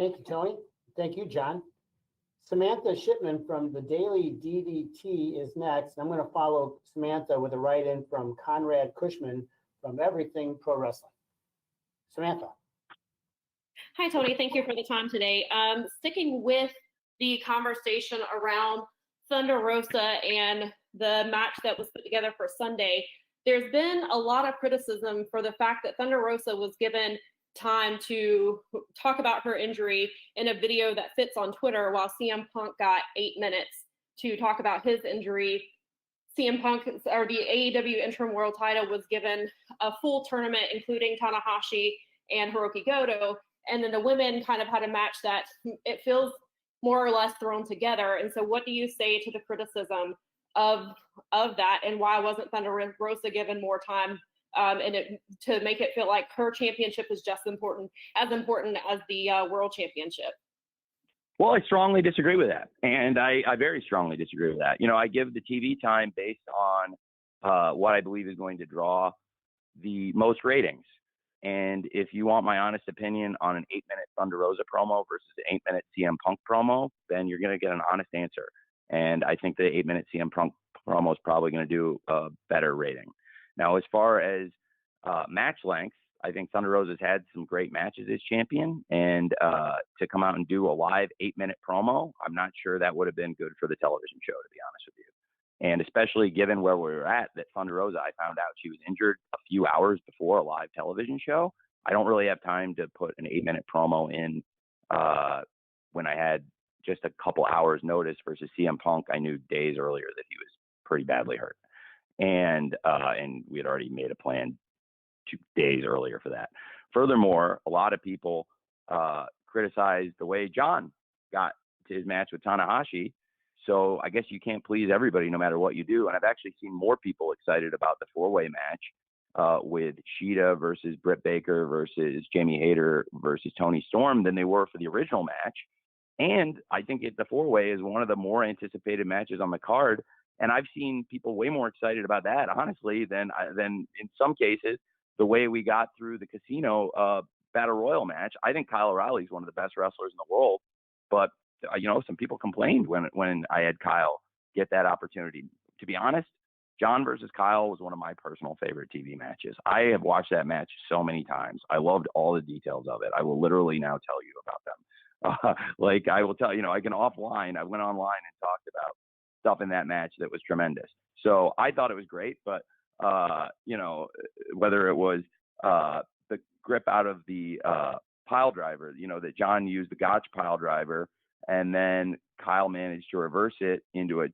Thank you, Tony. Thank you, John. Samantha Shipman from the Daily DDT is next. I'm going to follow Samantha with a write-in from Conrad Cushman from Everything Pro Wrestling. Samantha. Hi, Tony. Thank you for the time today. Sticking with the conversation around Thunder Rosa and the match that was put together for Sunday, there's been a lot of criticism for the fact that Thunder Rosa was given time to talk about her injury in a video that fits on Twitter, while CM Punk got 8 minutes to talk about his injury. CM Punk, or the AEW Interim World Title, was given a full tournament, including Tanahashi and Hiroki Goto. And then the women kind of had a match that it feels more or less thrown together. And so what do you say to the criticism of that, and why wasn't Thunder Rosa given more time to make it feel like her championship is just as important as the world championship? Well, I strongly disagree with that. And I very strongly disagree with that. I give the TV time based on what I believe is going to draw the most ratings. And if you want my honest opinion on an 8-minute Thunder Rosa promo versus an 8-minute CM Punk promo, then you're going to get an honest answer. And I think the 8-minute CM Punk promo is probably going to do a better rating. Now, as far as match length, I think Thunder Rosa's had some great matches as champion. And to come out and do a live 8-minute promo, I'm not sure that would have been good for the television show, to be honest with you. And especially given where we were at, that Thunder Rosa, I found out she was injured a few hours before a live television show. I don't really have time to put an 8-minute promo in when I had just a couple hours notice versus CM Punk. I knew days earlier that he was pretty badly hurt. And we had already made a plan 2 days earlier for that. Furthermore, a lot of people criticized the way John got to his match with Tanahashi. So I guess you can't please everybody no matter what you do. And I've actually seen more people excited about the 4-way match with Shida versus Britt Baker versus Jamie Hayter versus Toni Storm than they were for the original match. And I think the 4-way is one of the more anticipated matches on the card. And I've seen people way more excited about that, honestly, than in some cases, the way we got through the Casino Battle Royal match. I think Kyle O'Reilly is one of the best wrestlers in the world, but some people complained when I had Kyle get that opportunity. To be honest, John versus Kyle was one of my personal favorite TV matches. I have watched that match so many times. I loved all the details of it. I will literally now tell you about them. I will tell, I can offline. I went online and talked about stuff in that match that was tremendous. So I thought it was great, but whether it was the grip out of the pile driver, that John used the Gotch pile driver, and then Kyle managed to reverse it into a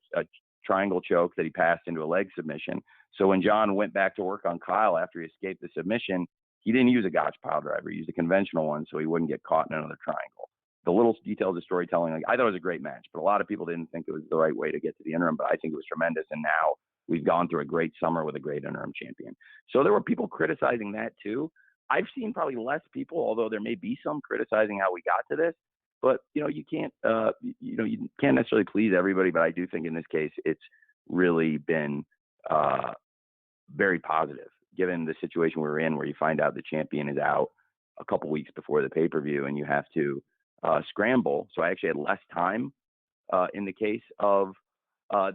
triangle choke that he passed into a leg submission. So when John went back to work on Kyle after he escaped the submission, he didn't use a Gotch pile driver. He used a conventional one so he wouldn't get caught in another triangle. The little details of storytelling, I thought it was a great match, but a lot of people didn't think it was the right way to get to the interim, but I think it was tremendous. And now we've gone through a great summer with a great interim champion. So there were people criticizing that too. I've seen probably less people, although there may be some criticizing how we got to this. But, you can't necessarily please everybody. But I do think in this case, it's really been very positive, given the situation we're in, where you find out the champion is out a couple weeks before the pay-per-view and you have to scramble. So I actually had less time in the case of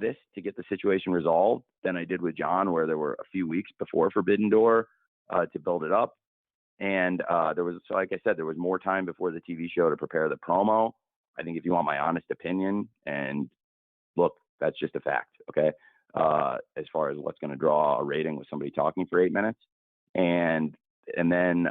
this to get the situation resolved than I did with John, where there were a few weeks before Forbidden Door to build it up. And so like I said, there was more time before the TV show to prepare the promo. I think if you want my honest opinion, and look, that's just a fact, okay? As far as what's going to draw a rating with somebody talking for 8 minutes. And then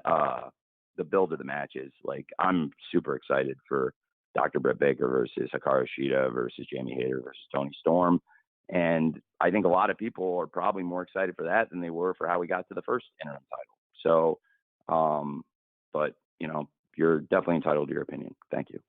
the build of the matches, I'm super excited for Dr. Britt Baker versus Hikaru Shida versus Jamie Hayter versus Toni Storm. And I think a lot of people are probably more excited for that than they were for how we got to the first interim title. So, but you're definitely entitled to your opinion. Thank you.